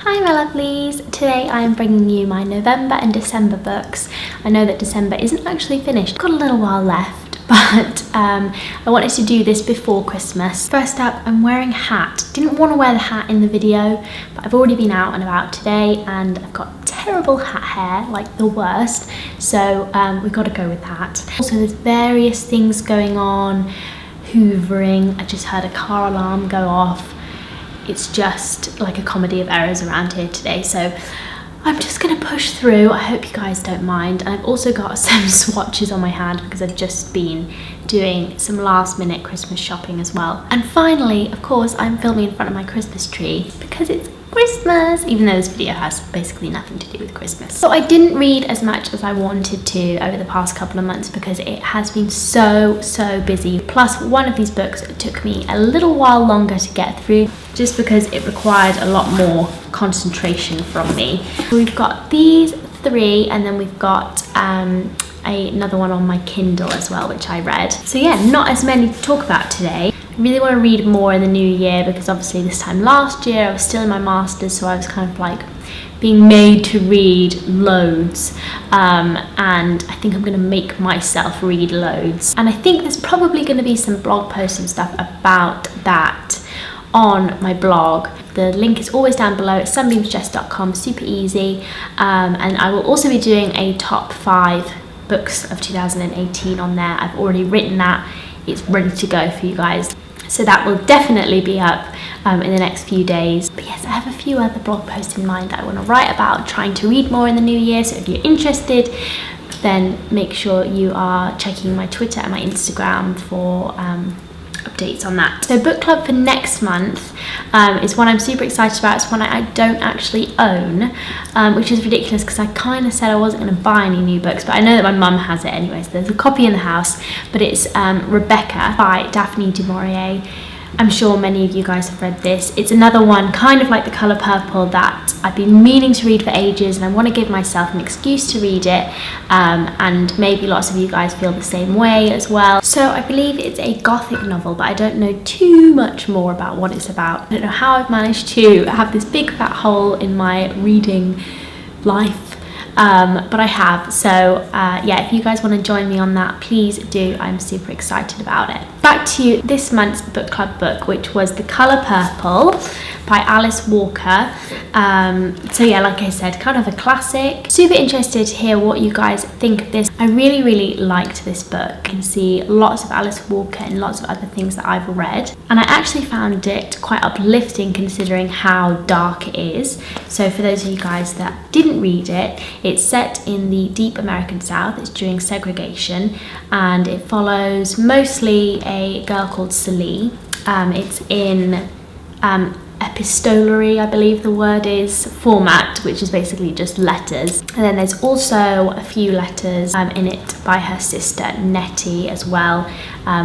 Hi my lovelies, today I am bringing you my November and December books. I know that December isn't actually finished, got a little while left, but I wanted to do this before Christmas. First up, I'm wearing a hat. Didn't want to wear the hat in the video, but I've already been out and about today and I've got terrible hat hair, like the worst, so we've got to go with that. Also there's various things going on, hoovering, I just heard a car alarm go off. It's just like a comedy of errors around here today, so I'm just gonna push through. I hope you guys don't mind. And I've also got some swatches on my hand because I've just been doing some last minute Christmas shopping as well. And finally, of course, I'm filming in front of my Christmas tree because it's Christmas, even though this video has basically nothing to do with Christmas. So I didn't read as much as I wanted to over the past couple of months because it has been so busy. Plus one of these books took me a little while longer to get through just because it required a lot more concentration from me. We've got these three and then we've got another one on my Kindle as well, which I read. So yeah, not as many to talk about today. I really want to read more in the new year because obviously this time last year I was still in my masters, so I was kind of like being made to read loads, and I think I'm going to make myself read loads. And I think there's probably going to be some blog posts and stuff about that on my blog. The link is always down below. It's sunbeamsjess.com, super easy, and I will also be doing a top 5 books of 2018 on there. I've already written that. It's ready to go for you guys. So that will definitely be up in the next few days. But yes, I have a few other blog posts in mind that I want to write about trying to read more in the new year. So if you're interested, then make sure you are checking my Twitter and my Instagram for updates on that. So book club for next month is one I'm super excited about. It's one I don't actually own, which is ridiculous because I kind of said I wasn't going to buy any new books, but I know that my mum has it anyway, so there's a copy in the house. But it's Rebecca by Daphne du Maurier. I'm sure many of you guys have read this. It's another one kind of like The Colour Purple that I've been meaning to read for ages, and I want to give myself an excuse to read it, and maybe lots of you guys feel the same way as well. So I believe it's a gothic novel, but I don't know too much more about what it's about. I don't know how I've managed to have this big fat hole in my reading life, but I have. So yeah, if you guys want to join me on that, please do. I'm super excited about it. Back to this month's book club book, which was The Colour Purple by Alice Walker. So yeah, like I said, kind of a classic. Super interested to hear what you guys think of this. I really liked this book. You can see lots of Alice Walker and lots of other things that I've read, and I actually found it quite uplifting considering how dark it is. So for those of you guys that didn't read it, it's set in the deep American South. It's during segregation, and it follows mostly a girl called Celie. It's in epistolary, I believe the word is, format, which is basically just letters. And then there's also a few letters in it by her sister Nettie as well,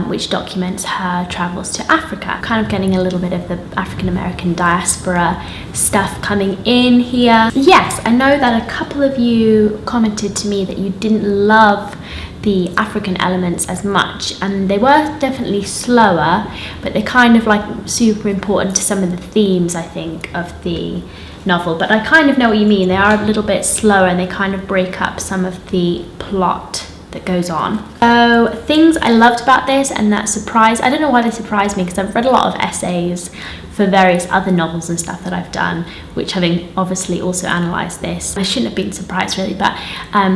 which documents her travels to Africa. Kind of getting a little bit of the African American diaspora stuff coming in here. Yes, I know that a couple of you commented to me that you didn't love the African elements as much, and they were definitely slower, but they're kind of like super important to some of the themes, I think, of the novel. But I kind of know what you mean. They are a little bit slower and they kind of break up some of the plot that goes on. So things I loved about this and that surprised, I don't know why they surprised me because I've read a lot of essays for various other novels and stuff that I've done, which having obviously also analysed this, I shouldn't have been surprised really, but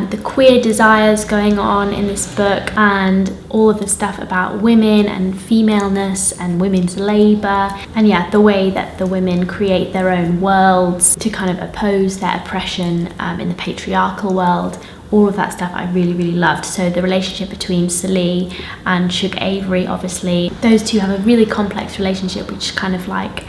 the queer desires going on in this book and all of the stuff about women and femaleness and women's labour, and yeah, the way that the women create their own worlds to kind of oppose their oppression in the patriarchal world. All of that stuff I really loved. So the relationship between Celie and Sugar Avery, obviously those two have a really complex relationship which kind of like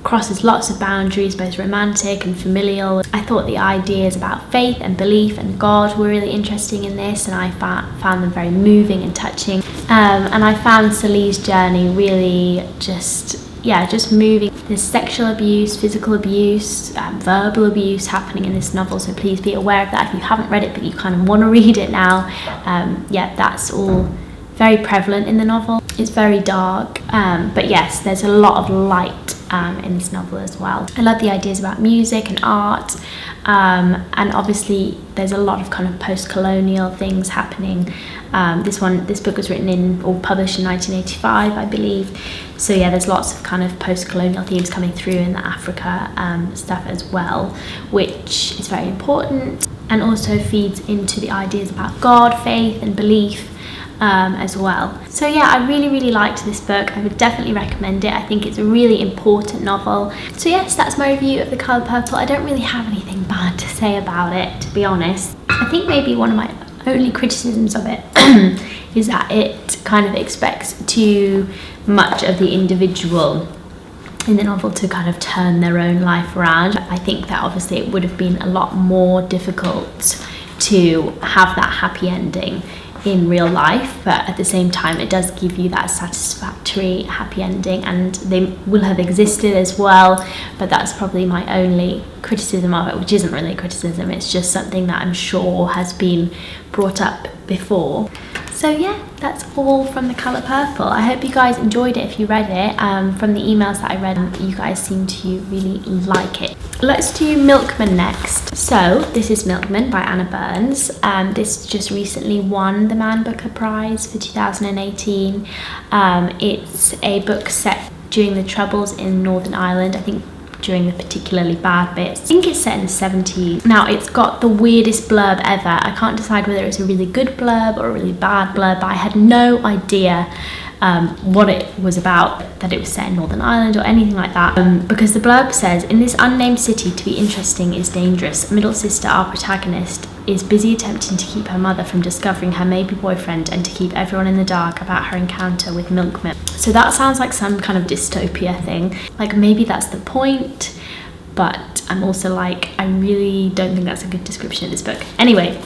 crosses lots of boundaries, both romantic and familial. I thought the ideas about faith and belief and God were really interesting in this, and I found them very moving and touching, and I found Celie's journey really just moving. There's sexual abuse, physical abuse, verbal abuse happening in this novel, so please be aware of that if you haven't read it but you kind of want to read it now. Yeah, that's all very prevalent in the novel. It's very dark, but yes, there's a lot of light in this novel as well. I love the ideas about music and art, and obviously there's a lot of kind of post-colonial things happening. This book was written in, or published in 1985, I believe. So yeah, there's lots of kind of post-colonial themes coming through in the Africa stuff as well, which is very important, and also feeds into the ideas about God, faith and belief as well. So yeah, I really liked this book. I would definitely recommend it. I think it's a really important novel. So yes, that's my review of The Colour Purple. I don't really have anything bad to say about it, to be honest. I think maybe one of my only criticisms of it is that it kind of expects too much of the individual in the novel to kind of turn their own life around. I think that obviously it would have been a lot more difficult to have that happy ending in real life, but at the same time it does give you that satisfactory happy ending, and they will have existed as well. But that's probably my only criticism of it, which isn't really a criticism, it's just something that I'm sure has been brought up before. So yeah, that's all from The Colour Purple. I hope you guys enjoyed it if you read it. From the emails that I read, you guys seem to really like it. Let's do Milkman next. So this is Milkman by Anna Burns. This just recently won the Man Booker Prize for 2018. It's a book set during the Troubles in Northern Ireland, I think during the particularly bad bits. I think it's set in the 70s. Now, it's got the weirdest blurb ever. I can't decide whether it's a really good blurb or a really bad blurb, but I had no idea what it was about, that it was set in Northern Ireland or anything like that, because the blurb says, in this unnamed city, to be interesting is dangerous. Middle sister, our protagonist, is busy attempting to keep her mother from discovering her maybe boyfriend and to keep everyone in the dark about her encounter with Milkman. So that sounds like some kind of dystopia thing. Like, maybe that's the point, but I'm also like, I really don't think that's a good description of this book. Anyway,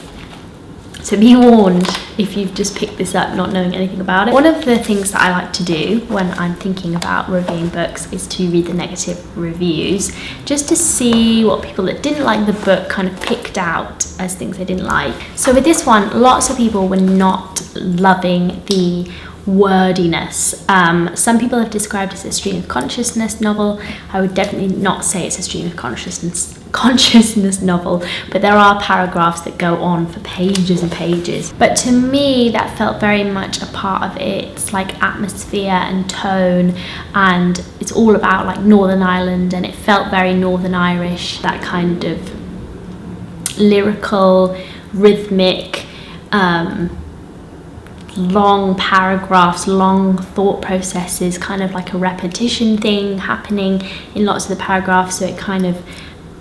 so be warned if you've just picked this up not knowing anything about it. One of the things that I like to do when I'm thinking about reviewing books is to read the negative reviews, just to see what people that didn't like the book kind of picked out as things they didn't like. So with this one, lots of people were not loving the wordiness. Some people have described it as a stream of consciousness novel. I would definitely not say it's a stream of consciousness novel, but there are paragraphs that go on for pages and pages. But to me, that felt very much a part of its like atmosphere and tone, and it's all about like Northern Ireland, and it felt very Northern Irish, that kind of lyrical, rhythmic, long paragraphs, long thought processes, kind of like a repetition thing happening in lots of the paragraphs, so it kind of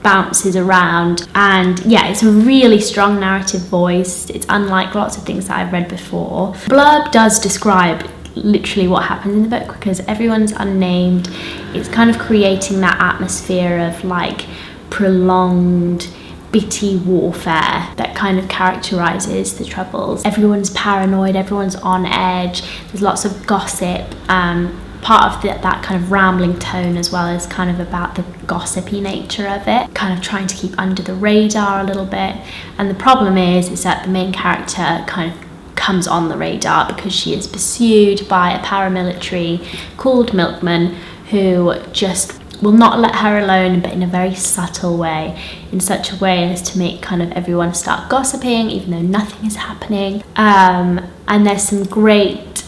bounces around. And yeah, it's a really strong narrative voice. It's unlike lots of things that I've read before. Blurb does describe literally what happens in the book because everyone's unnamed. It's kind of creating that atmosphere of like prolonged bitty warfare that kind of characterizes the Troubles. Everyone's paranoid, everyone's on edge, there's lots of gossip. Part of that kind of rambling tone as well is kind of about the gossipy nature of it, kind of trying to keep under the radar a little bit. And the problem is that the main character kind of comes on the radar because she is pursued by a paramilitary called Milkman, who just will not let her alone, but in a very subtle way, in such a way as to make kind of everyone start gossiping even though nothing is happening. And there's some great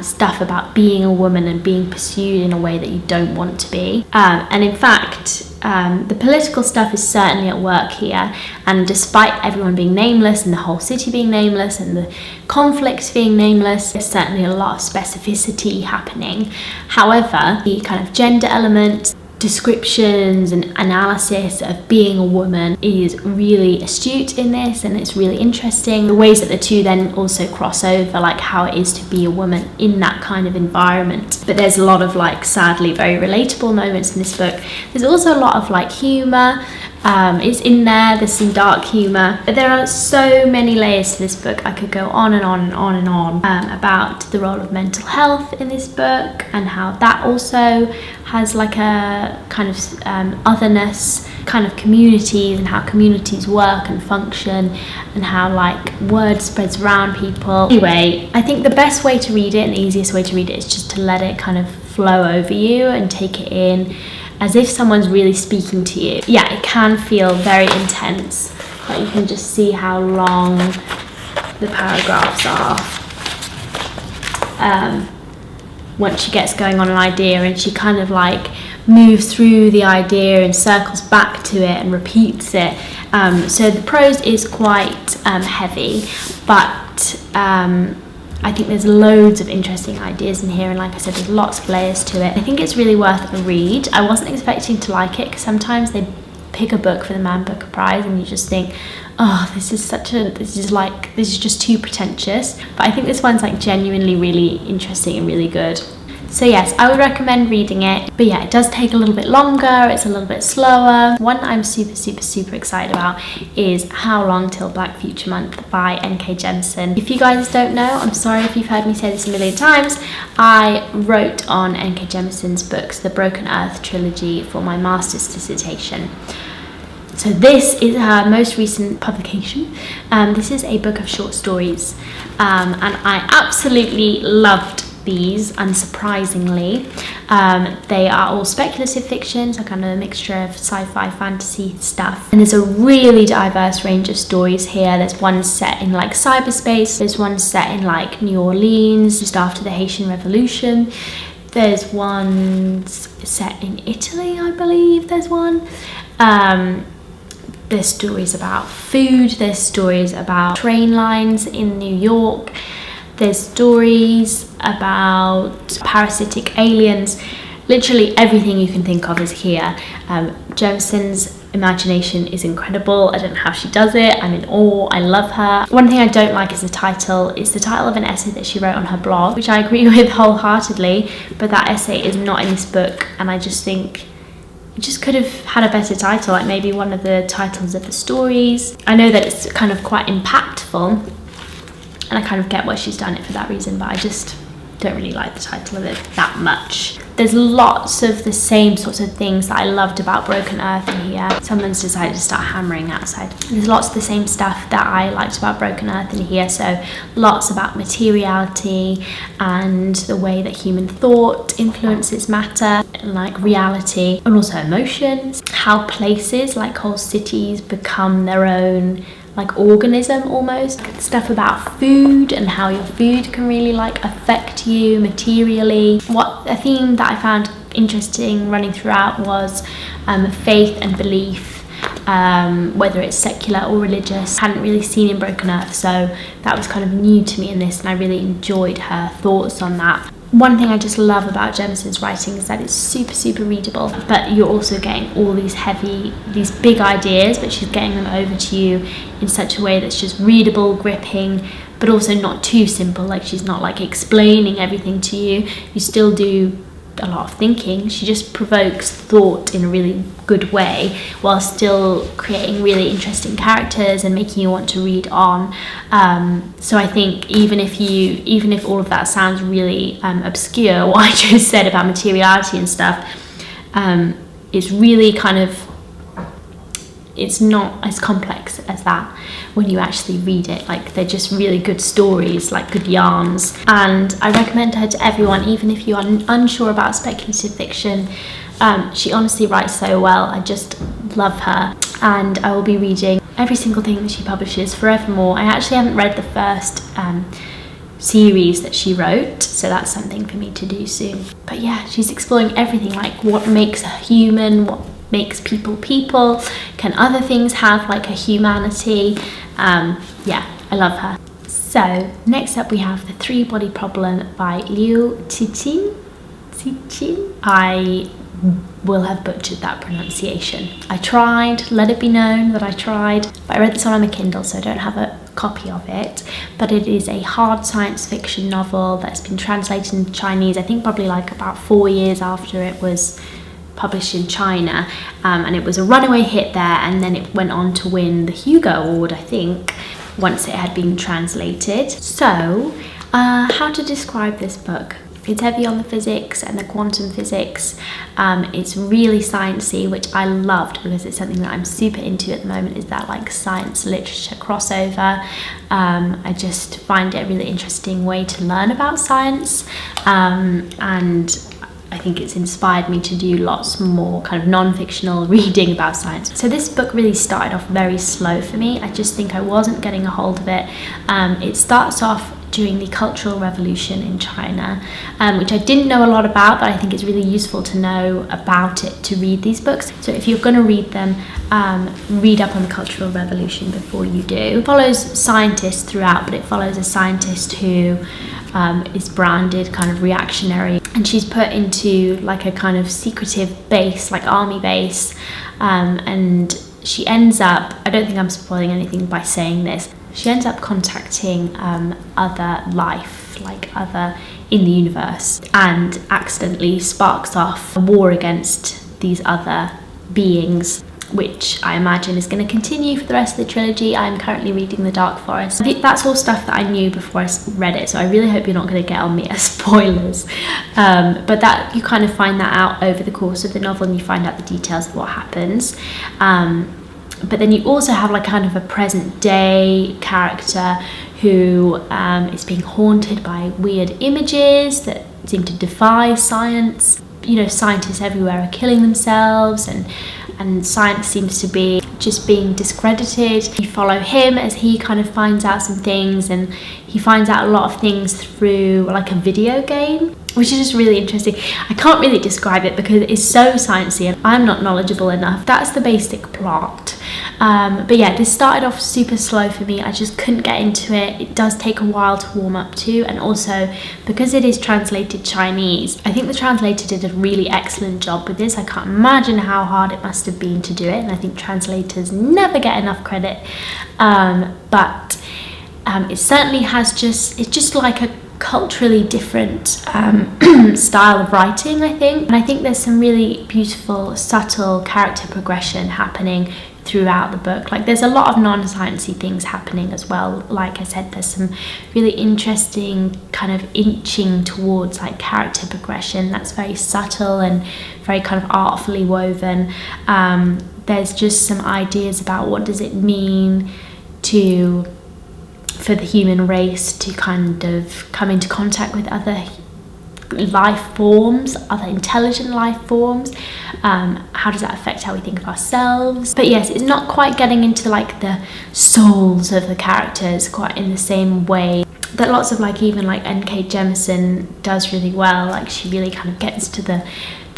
stuff about being a woman and being pursued in a way that you don't want to be. And in fact, the political stuff is certainly at work here, and despite everyone being nameless and the whole city being nameless and the conflicts being nameless, there's certainly a lot of specificity happening. However, the kind of gender element, descriptions and analysis of being a woman is really astute in this, and it's really interesting the ways that the two then also cross over, like how it is to be a woman in that kind of environment. But there's a lot of like sadly very relatable moments in this book. There's also a lot of like humor, It's in there's some dark humour, but there are so many layers to this book. I could go on and on and on and on about the role of mental health in this book, and how that also has like a kind of otherness, kind of communities, and how communities work and function, and how like word spreads around people. Anyway, I think the best way to read it and the easiest way to read it is just to let it kind of flow over you and take it in as if someone's really speaking to you. Yeah, it can feel very intense, but you can just see how long the paragraphs are. Once she gets going on an idea, and she kind of like moves through the idea and circles back to it and repeats it. So the prose is quite heavy, but I think there's loads of interesting ideas in here, and like I said, there's lots of layers to it. I think it's really worth a read. I wasn't expecting to like it, because sometimes they pick a book for the Man Booker Prize and you just think, oh, this is just too pretentious. But I think this one's like genuinely really interesting and really good. So yes, I would recommend reading it. But yeah, it does take a little bit longer, it's a little bit slower. One I'm super excited about is How Long Till Black Future Month by N.K. Jemisin. If you guys don't know, I'm sorry if you've heard me say this a million times, I wrote on N.K. Jemisin's books, the Broken Earth trilogy, for my master's dissertation. So this is her most recent publication. This is a book of short stories, and I absolutely loved these, unsurprisingly. They are all speculative fiction, so kind of a mixture of sci-fi, fantasy stuff. And there's a really diverse range of stories here. There's one set in like cyberspace, there's one set in like New Orleans, just after the Haitian Revolution. There's one set in Italy, I believe there's one. There's stories about food, there's stories about train lines in New York. There's stories about parasitic aliens. Literally everything you can think of is here. Jemisin's imagination is incredible. I don't know how she does it. I'm in awe. I love her. One thing I don't like is the title. It's the title of an essay that she wrote on her blog, which I agree with wholeheartedly, but that essay is not in this book, and I just think it just could have had a better title, like maybe one of the titles of the stories. I know that it's kind of quite impactful, and I kind of get why she's done it for that reason, but I just don't really like the title of it that much. There's lots of the same sorts of things that I loved about Broken Earth in here. Someone's decided to start hammering outside. There's lots of the same stuff that I liked about Broken Earth in here, so lots about materiality and the way that human thought influences matter, and like reality, and also emotions, how places like whole cities become their own like organism almost. Stuff about food and how your food can really like affect you materially. What a theme that I found interesting running throughout was faith and belief, whether it's secular or religious. I hadn't really seen in Broken Earth, so that was kind of new to me in this, and I really enjoyed her thoughts on that. One thing I just love about Jemisin's writing is that it's super readable, but you're also getting all these big ideas, but she's getting them over to you in such a way that's just readable, gripping, but also not too simple. Like, she's not like explaining everything to you. You still do a lot of thinking. She just provokes thought in a really good way, while still creating really interesting characters and making you want to read on. So I think even if all of that sounds really obscure, what I just said about materiality and stuff, it's really kind of, it's not as complex as that when you actually read it. Like, they're just really good stories, like good yarns, and I recommend her to everyone, even if you are unsure about speculative fiction. She honestly writes so well. I just love her, and I will be reading every single thing that she publishes forevermore. I actually haven't read the first series that she wrote, so that's something for me to do soon. But yeah, she's exploring everything, like what makes a human, what makes people, can other things have like a humanity? Yeah, I love her. So next up we have The Three-Body Problem by Cixin. I will have butchered that pronunciation. I tried, let it be known that I tried, but I read this one on my Kindle, so I don't have a copy of it, but it is a hard science fiction novel that's been translated into Chinese, I think probably like about 4 years after it was published in China, and it was a runaway hit there, and then it went on to win the Hugo Award, I think, once it had been translated. So, how to describe this book? It's heavy on the physics and the quantum physics. It's really sciencey, which I loved because it's something that I'm super into at the moment, is that like science literature crossover. I just find it a really interesting way to learn about science, and I think it's inspired me to do lots more kind of non-fictional reading about science. So this book really started off very slow for me. I just think I wasn't getting a hold of it. It starts off during the Cultural Revolution in China, which I didn't know a lot about, but I think it's really useful to know about it to read these books. So if you're going to read them, read up on the Cultural Revolution before you do. It follows scientists throughout, but it follows a scientist who is branded kind of reactionary, and she's put into like a kind of secretive base, like army base, and she ends up, I don't think I'm spoiling anything by saying this, she ends up contacting other life, like other in the universe, and accidentally sparks off a war against these other beings, which I imagine is going to continue for the rest of the trilogy. I'm currently reading The Dark Forest. That's all stuff that I knew before I read it, so I really hope you're not going to get on me as spoilers. But that you kind of find that out over the course of the novel, and you find out the details of what happens. But then you also have like kind of a present day character who is being haunted by weird images that seem to defy science. You know, scientists everywhere are killing themselves, and science seems to be just being discredited. You follow him as he kind of finds out some things, and he finds out a lot of things through like a video game, which is just really interesting. I can't really describe it because it's so sciencey and I'm not knowledgeable enough. That's the basic plot. But yeah, this started off super slow for me. I just couldn't get into it. It does take a while to warm up to, and also because it is translated Chinese, I think the translator did a really excellent job with this. I can't imagine how hard it must have been to do it, and I think translators never get enough credit. But it certainly has it's just like a culturally different style of writing, I think. And I think there's some really beautiful, subtle character progression happening throughout the book. Like there's a lot of non-sciencey things happening as well. Like I said, there's some really interesting kind of inching towards like character progression that's very subtle and very kind of artfully woven. There's just some ideas about what does it mean for the human race to kind of come into contact with other life forms, other intelligent life forms. How does that affect how we think of ourselves? But yes, it's not quite getting into like the souls of the characters quite in the same way that lots of like even like N.K. Jemisin does really well. Like she really kind of gets to the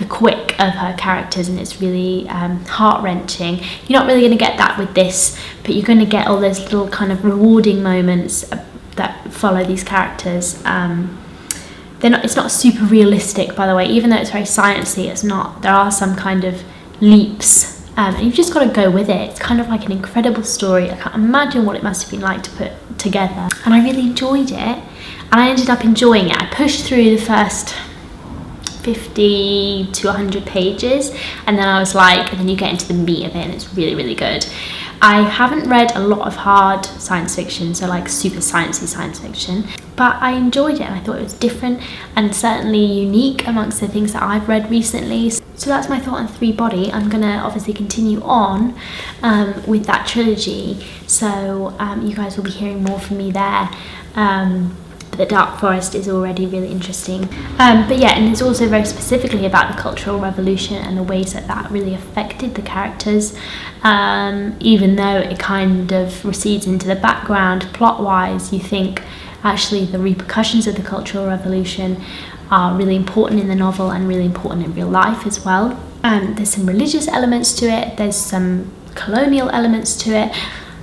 quick of her characters, and it's really heart-wrenching. You're not really going to get that with this, but you're going to get all those little kind of rewarding moments that follow these characters. It's not super realistic, by the way, even though it's very sciencey. It's not. There are some kind of leaps, and you've just got to go with it. It's kind of like an incredible story. I can't imagine what it must have been like to put together, and I really enjoyed it, and I ended up enjoying it. I pushed through the first 50 to 100 pages, and then I was like, and then you get into the meat of it, and it's really, really good. I haven't read a lot of hard science fiction, so like super sciencey science fiction, but I enjoyed it, and I thought it was different and certainly unique amongst the things that I've read recently. So that's my thought on Three Body. I'm gonna obviously continue on with that trilogy, so you guys will be hearing more from me there. The Dark Forest is already really interesting. But yeah, and it's also very specifically about the Cultural Revolution and the ways that really affected the characters, even though it kind of recedes into the background plot-wise. You think actually the repercussions of the Cultural Revolution are really important in the novel and really important in real life as well. There's some religious elements to it, there's some colonial elements to it.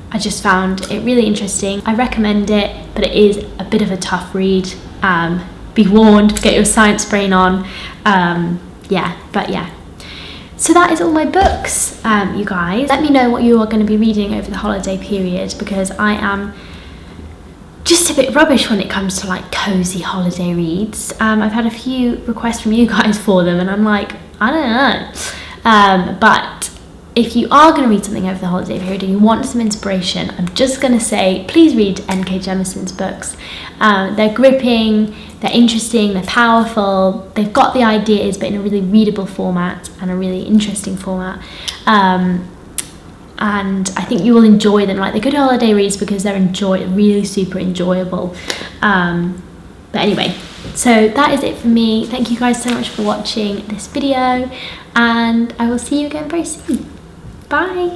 I just found it really interesting. I recommend it, but it is a bit of a tough read. Be warned, get your science brain on. But yeah. So that is all my books, you guys. Let me know what you are going to be reading over the holiday period, because I am just a bit rubbish when it comes to like cozy holiday reads. I've had a few requests from you guys for them, and I'm like, I don't know. But if you are going to read something over the holiday period and you want some inspiration, I'm just going to say, please read N.K. Jemisin's books. They're gripping, they're interesting, they're powerful, they've got the ideas but in a really readable format and a really interesting format. And I think you will enjoy them. Like, they're good holiday reads because they're really super enjoyable. But anyway, so that is it for me. Thank you guys so much for watching this video, and I will see you again very soon. Bye.